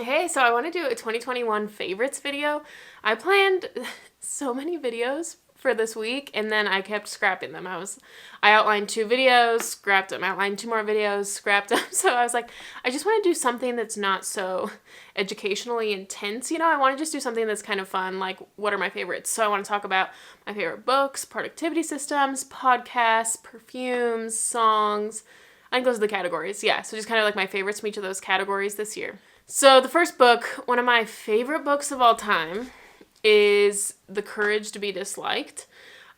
Hey, so I want to do a 2021 favorites video. I planned so many videos for this week and then I kept scrapping them. I outlined 2 videos, scrapped them, outlined 2 more videos, scrapped them. So I was like, I just want to do something that's not so educationally intense. I want to just do something that's kind of fun, like what are my favorites? So I want to talk about my favorite books, productivity systems, podcasts, perfumes, songs. I think those are the categories. Yeah, so just kind of like my favorites from each of those categories this year. So the first book, one of my favorite books of all time, is The Courage to be Disliked.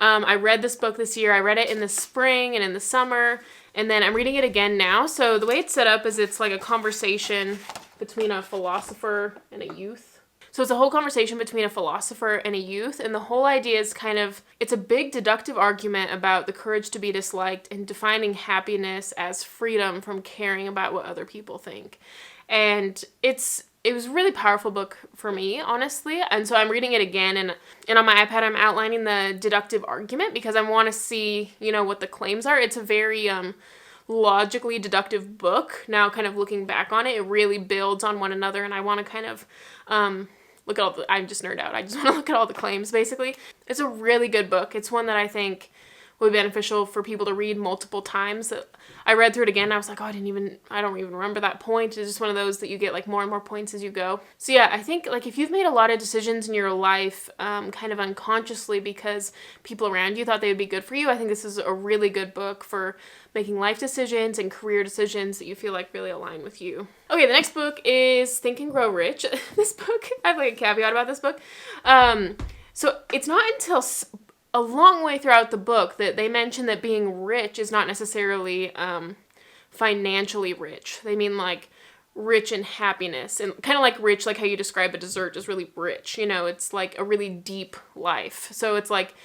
I read this book this year. I read it in the spring and in the summer, and then I'm reading it again now. So the way it's set up is it's like a conversation between a philosopher and a youth. So it's a whole conversation between a philosopher and a youth, and the whole idea is it's a big deductive argument about the courage to be disliked and defining happiness as freedom from caring about what other people think. And it was a really powerful book for me, honestly. And so I'm reading it again, and on my iPad I'm outlining the deductive argument because I want to see, what the claims are. It's a very logically deductive book. Now kind of looking back on it, it really builds on one another, and I want to kind of look at I'm just nerd out. I just want to look at all the claims, basically. It's a really good book. It's one that I think will be beneficial for people to read multiple times. I read through it again, and I was like, oh, I don't even remember that point. It's just one of those that you get like more and more points as you go. So yeah, I think like if you've made a lot of decisions in your life kind of unconsciously because people around you thought they would be good for you, I think this is a really good book for making life decisions and career decisions that you feel like really align with you. Okay, the next book is Think and Grow Rich. This book, I have like a caveat about this book. So it's not until a long way throughout the book that they mention that being rich is not necessarily financially rich. They mean like rich in happiness, and kind of like rich, like how you describe a dessert is really rich. It's like a really deep life. So it's like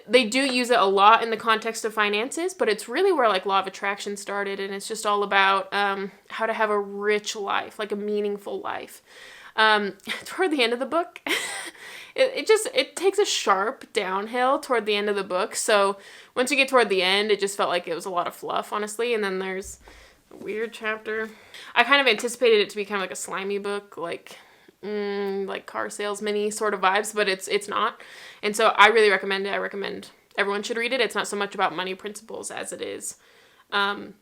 they do use it a lot in the context of finances, but it's really where like law of attraction started, and it's just all about how to have a rich life, like a meaningful life. Toward the end of the book, it takes a sharp downhill toward the end of the book. So once you get toward the end, it just felt like it was a lot of fluff, honestly. And then there's a weird chapter. I kind of anticipated it to be kind of like a slimy book, like car salesman-y sort of vibes, but it's not. And so I really recommend it. I recommend everyone should read it. It's not so much about money principles as it is, going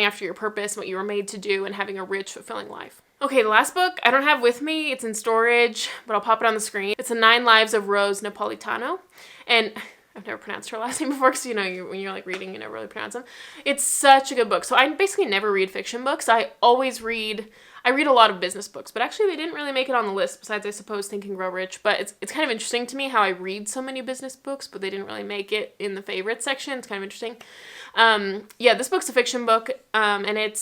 after your purpose, what you were made to do, and having a rich, fulfilling life. Okay, the last book I don't have with me. It's in storage, but I'll pop it on the screen. It's The 9 Lives of Rose Napolitano. And I've never pronounced her last name before because, when you're like reading, you never really pronounce them. It's such a good book. So I basically never read fiction books. I read a lot of business books, but actually they didn't really make it on the list besides, I suppose, Think and Grow Rich. But it's kind of interesting to me how I read so many business books, but they didn't really make it in the favorites section. It's kind of interesting. This book's a fiction book, and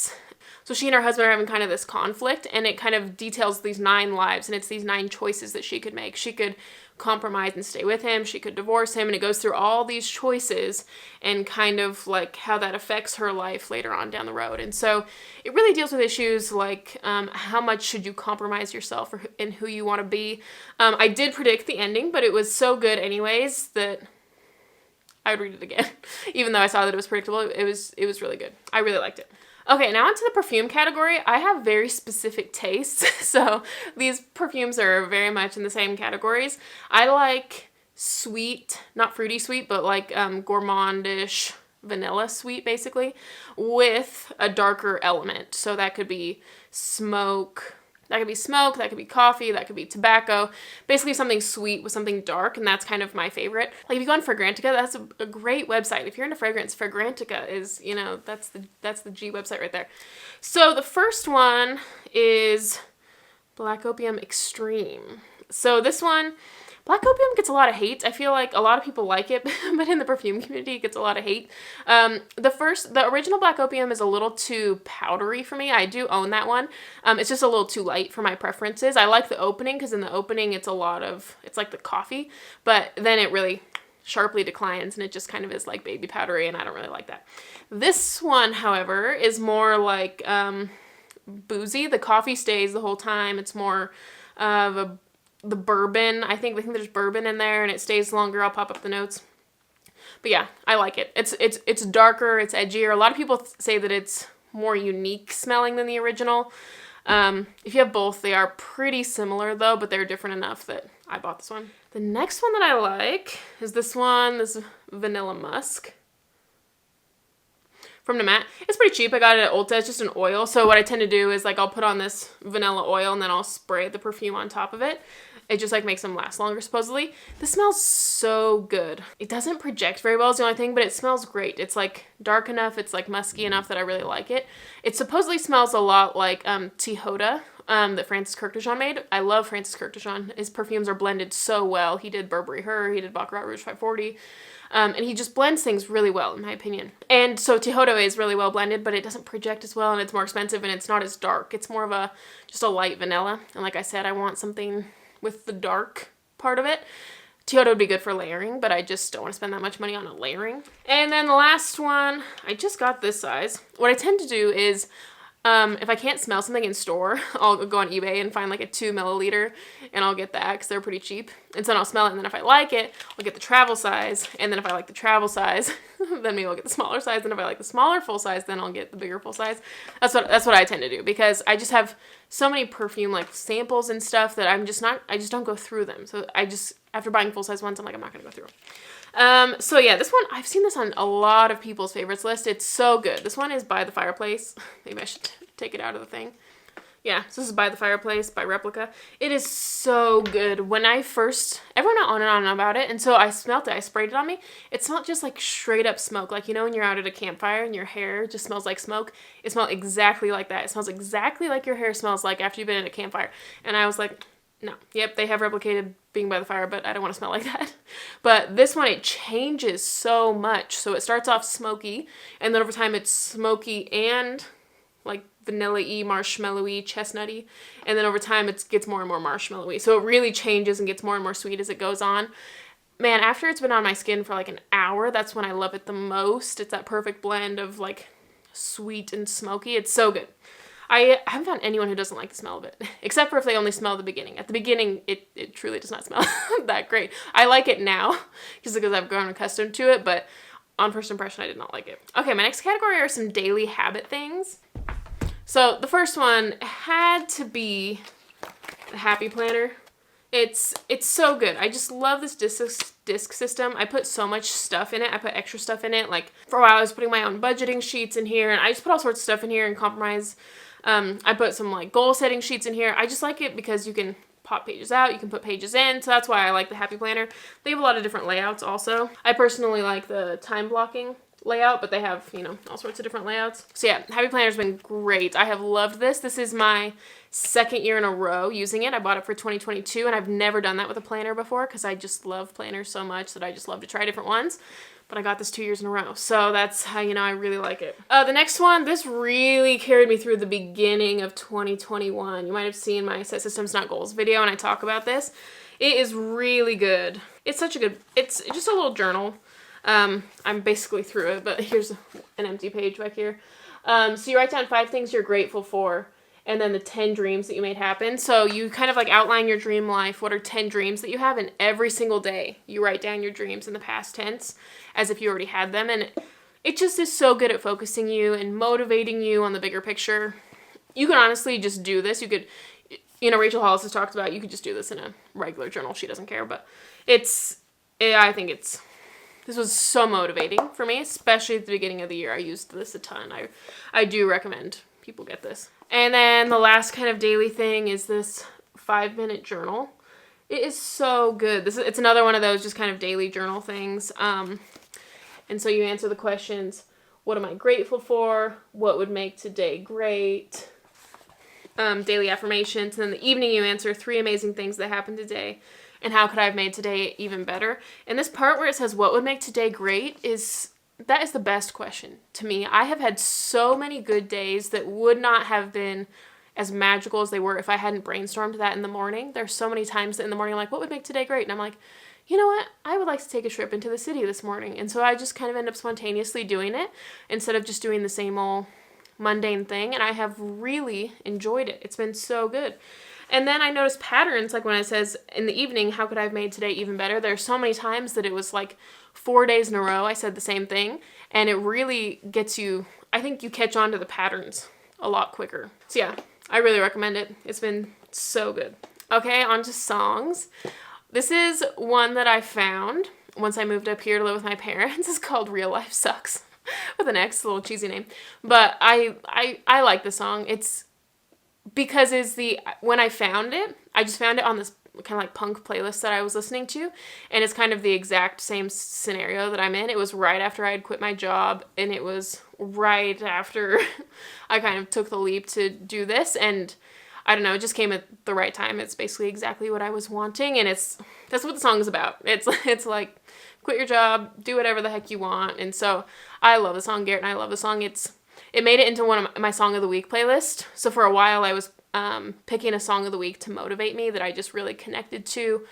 so she and her husband are having kind of this conflict, and it kind of details these 9 lives, and it's these 9 choices that she could make. She could compromise and stay with him. She could divorce him, and it goes through all these choices and kind of like how that affects her life later on down the road. And so it really deals with issues like how much should you compromise yourself and who you want to be. I did predict the ending, but it was so good anyways that I would read it again. Even though I saw that it was predictable, it was really good. I really liked it. Okay, now onto the perfume category. I have very specific tastes, so these perfumes are very much in the same categories. I like sweet, not fruity sweet, but like gourmandish vanilla sweet, basically, with a darker element. So that could be smoke, that could be coffee, that could be tobacco. Basically something sweet with something dark, and that's kind of my favorite. Like if you go on Fragrantica, that's a great website. If you're into fragrance, Fragrantica is, that's the G website right there. So the first one is Black Opium Extreme. So this one, Black Opium gets a lot of hate. I feel like a lot of people like it, but in the perfume community, it gets a lot of hate. The original Black Opium is a little too powdery for me. I do own that one. It's just a little too light for my preferences. I like the opening because in the opening, it's like the coffee, but then it really sharply declines and it just kind of is like baby powdery, and I don't really like that. This one, however, is more like boozy. The coffee stays the whole time. It's more of the bourbon. I think there's bourbon in there and it stays longer. I'll pop up the notes. But yeah, I like it. It's darker, it's edgier. A lot of people say that it's more unique smelling than the original. If you have both, they are pretty similar though, but they're different enough that I bought this one. The next one that I like is this one, this Vanilla Musk from Namat. It's pretty cheap. I got it at Ulta. It's just an oil. So what I tend to do is like I'll put on this vanilla oil and then I'll spray the perfume on top of it. It just like makes them last longer supposedly. This smells so good. It doesn't project very well is the only thing, but it smells great. It's like dark enough. It's like musky enough that I really like it. It supposedly smells a lot like Tihoda that Francis Kurkdjian made. I love Francis Kurkdjian. His perfumes are blended so well. He did Burberry Her. He did Baccarat Rouge 540. And he just blends things really well, in my opinion. And so Tihoda is really well blended, but it doesn't project as well, and it's more expensive, and it's not as dark. It's more of just a light vanilla. And like I said, I want something with the dark part of it. Tihoda would be good for layering, but I just don't want to spend that much money on a layering. And then the last one, I just got this size. What I tend to do is, if I can't smell something in store, I'll go on eBay and find like a 2 milliliter and I'll get that because they're pretty cheap. And so then I'll smell it, and then if I like it, I'll get the travel size. And then if I like the travel size, then maybe I'll get the smaller size. And if I like the smaller full size, then I'll get the bigger full size. That's what I tend to do because I just have so many perfume like samples and stuff that I just don't go through them. So after buying full size ones, I'm like, I'm not going to go through them. So yeah, this one, I've seen this on a lot of people's favorites list. It's so good. This one is By the Fireplace. Maybe I should take it out of the thing. Yeah, so this is By the Fireplace by Replica. It is so good. When I first, everyone went on and on about it, and so I smelled it. I sprayed it on me. It smelled just like straight up smoke. Like, you know when you're out at a campfire and your hair just smells like smoke? It smelled exactly like that. It smells exactly like your hair smells like after you've been at a campfire. And I was like, no. Yep, they have replicated being by the fire, but I don't want to smell like that. But this one, it changes so much. So it starts off smoky, and then over time it's smoky and like vanilla-y, marshmallowy, chestnutty. And then over time it gets more and more marshmallowy. So it really changes and gets more and more sweet as it goes on. Man, after it's been on my skin for like an hour, that's when I love it the most. It's that perfect blend of like sweet and smoky. It's so good. I haven't found anyone who doesn't like the smell of it, except for if they only smell the beginning. At the beginning, it truly does not smell that great. I like it now, just because I've grown accustomed to it, but on first impression, I did not like it. Okay, my next category are some daily habit things. So the first one had to be the Happy Planner. It's so good. I just love this disc system. I put so much stuff in it. I put extra stuff in it. Like for a while, I was putting my own budgeting sheets in here, and I just put all sorts of stuff in here and compromise. I put some like goal setting sheets in here. I just like it because you can pop pages out, you can put pages in, so that's why I like the Happy Planner. They have a lot of different layouts also. I personally like the time blocking layout, but they have, you know, all sorts of different layouts. So yeah, Happy Planner's been great. I have loved this. This is my second year in a row using it. I bought it for 2022, and I've never done that with a planner before because I just love planners so much that I just love to try different ones. But I got this 2 years in a row, so that's how you know I really like it. The next one, this really carried me through the beginning of 2021. You might have seen my Set Systems Not Goals video, and I talk about this. It is really good. It's such a good, it's just a little journal. I'm basically through it, but here's an empty page back here. So you write down 5 things you're grateful for, and then the 10 dreams that you made happen. So you kind of like outline your dream life. What are 10 dreams that you have? And every single day you write down your dreams in the past tense as if you already had them. And it just is so good at focusing you and motivating you on the bigger picture. You can honestly just do this. You could, you know, Rachel Hollis has talked about, you could just do this in a regular journal. She doesn't care, but I think this was so motivating for me, especially at the beginning of the year. I used this a ton. I do recommend people get this. And then the last kind of daily thing is this 5-minute journal. It is so good. It's another one of those just kind of daily journal things. And so you answer the questions, what am I grateful for? What would make today great? Daily affirmations. And then the evening you answer 3 amazing things that happened today. And how could I have made today even better? And this part where it says, what would make today great that is the best question to me. I have had so many good days that would not have been as magical as they were if I hadn't brainstormed that in the morning. There's so many times that in the morning I'm like, what would make today great? And I'm like, you know what? I would like to take a trip into the city this morning. And so I just kind of end up spontaneously doing it instead of just doing the same old mundane thing. And I have really enjoyed it. It's been so good. And then I noticed patterns, like when it says in the evening, how could I have made today even better? There are so many times that it was like 4 days in a row I said the same thing, and it really gets you, I think you catch on to the patterns a lot quicker. So yeah, I really recommend it. It's been so good. Okay, on to songs. This is one that I found once I moved up here to live with my parents. It's called Real Life Sucks with an X, a little cheesy name. But I like the song. It's because when I found it, I just found it on this kind of like punk playlist that I was listening to, and it's kind of the exact same scenario that I'm in. It was right after I had quit my job, and it was right after I kind of took the leap to do this, and I don't know, it just came at the right time. It's basically exactly what I was wanting, and that's what the song is about. It's like, quit your job, do whatever the heck you want. And so I love the song, Garrett and I love the song. It made it into one of my Song of the Week playlist. So for a while I was picking a Song of the Week to motivate me that I just really connected to.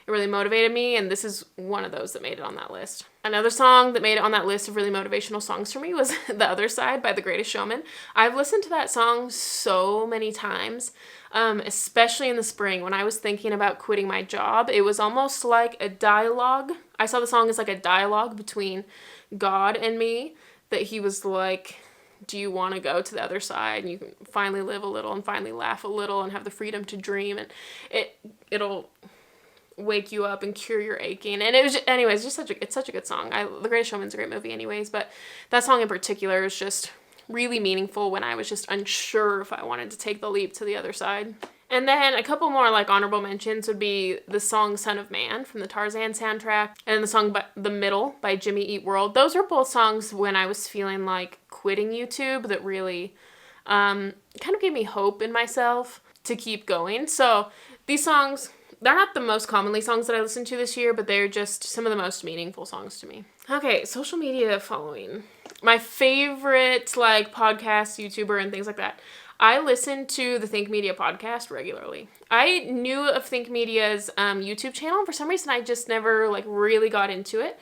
It really motivated me, and this is one of those that made it on that list. Another song that made it on that list of really motivational songs for me was The Other Side by The Greatest Showman. I've listened to that song so many times, especially in the spring when I was thinking about quitting my job. It was almost like a dialogue. I saw the song as like a dialogue between God and me, that he was like, do you want to go to the other side and you can finally live a little and finally laugh a little and have the freedom to dream, and it'll wake you up and cure your aching. And it was anyways, it's such a good song. The Greatest Showman's a great movie anyways, but that song in particular is just really meaningful when I was just unsure if I wanted to take the leap to the other side. And then a couple more like honorable mentions would be the song Son of Man from the Tarzan soundtrack, and the song The Middle by Jimmy Eat World. Those are both songs when I was feeling like quitting YouTube that really kind of gave me hope in myself to keep going. So these songs, they're not the most commonly songs that I listened to this year, but they're just some of the most meaningful songs to me. Okay, social media following. My favorite like podcast, YouTuber, and things like that. I listen to the Think Media podcast regularly. I knew of Think Media's YouTube channel, and for some reason I just never like really got into it.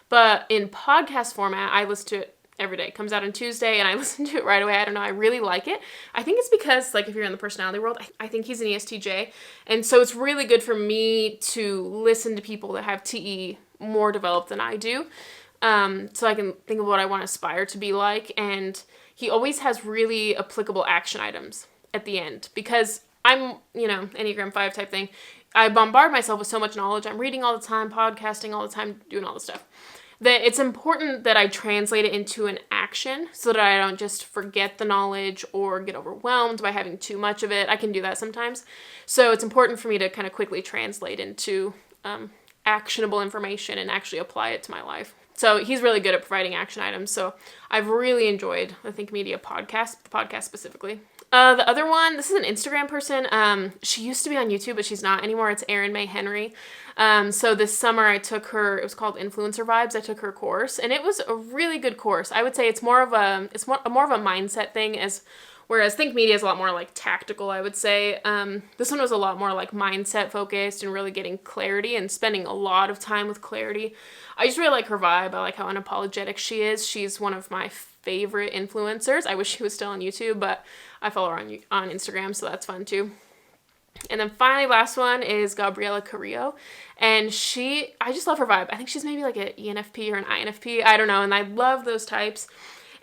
But in podcast format, I listen to it every day. It comes out on Tuesday, and I listen to it right away. I don't know, I really like it. I think it's because, like, if you're in the personality world, I think he's an ESTJ, and so it's really good for me to listen to people that have TE more developed than I do, so I can think of what I want to aspire to be like. And he always has really applicable action items at the end, because I'm, Enneagram 5 type thing. I bombard myself with so much knowledge. I'm reading all the time, podcasting all the time, doing all this stuff, that it's important that I translate it into an action so that I don't just forget the knowledge or get overwhelmed by having too much of it. I can do that sometimes. So it's important for me to kind of quickly translate into actionable information and actually apply it to my life. So he's really good at providing action items. So I've really enjoyed the Think Media podcast, the podcast specifically. The other one, this is an Instagram person. She used to be on YouTube, but she's not anymore. It's Erin May Henry. So this summer I took her, it was called Influencer Vibes. I took her course, and it was a really good course. I would say it's more of a mindset thing, whereas Think Media is a lot more like tactical, I would say. This one was a lot more like mindset focused and really getting clarity and spending a lot of time with clarity. I just really like her vibe. I like how unapologetic she is. She's one of my favorite influencers. I wish she was still on YouTube, but I follow her on Instagram, so that's fun too. And then finally, last one is Gabriela Carrillo, and I just love her vibe. I think she's maybe like an ENFP or an INFP, I don't know, and I love those types.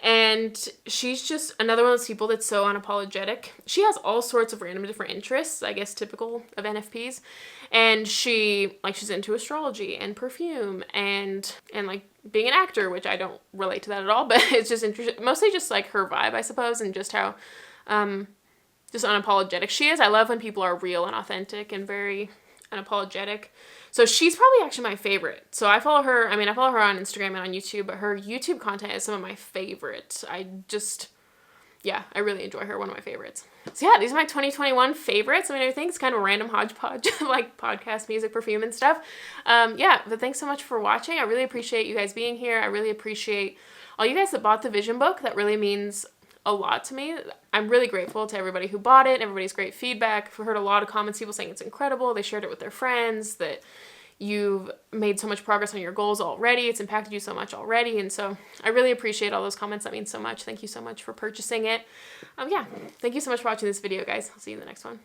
And she's just another one of those people that's so unapologetic. She has all sorts of random different interests, I guess typical of NFPs. And she's into astrology and perfume and like being an actor, which I don't relate to that at all, but it's just interesting. Mostly just like her vibe, I suppose, and just how just unapologetic she is. I love when people are real and authentic and very unapologetic. So she's probably actually my favorite. So I follow her on Instagram and on YouTube, but her YouTube content is some of my favorites. I really enjoy her, one of my favorites. So yeah, these are my 2021 favorites. I think it's kind of a random hodgepodge of like podcast, music, perfume, and stuff. But thanks so much for watching. I really appreciate you guys being here. I really appreciate all you guys that bought the vision book. That really means a lot to me. I'm really grateful to everybody who bought it, everybody's great feedback. I've heard a lot of comments, people saying it's incredible. They shared it with their friends, that you've made so much progress on your goals already. It's impacted you so much already. And so I really appreciate all those comments. That means so much. Thank you so much for purchasing it. Thank you so much for watching this video, guys. I'll see you in the next one.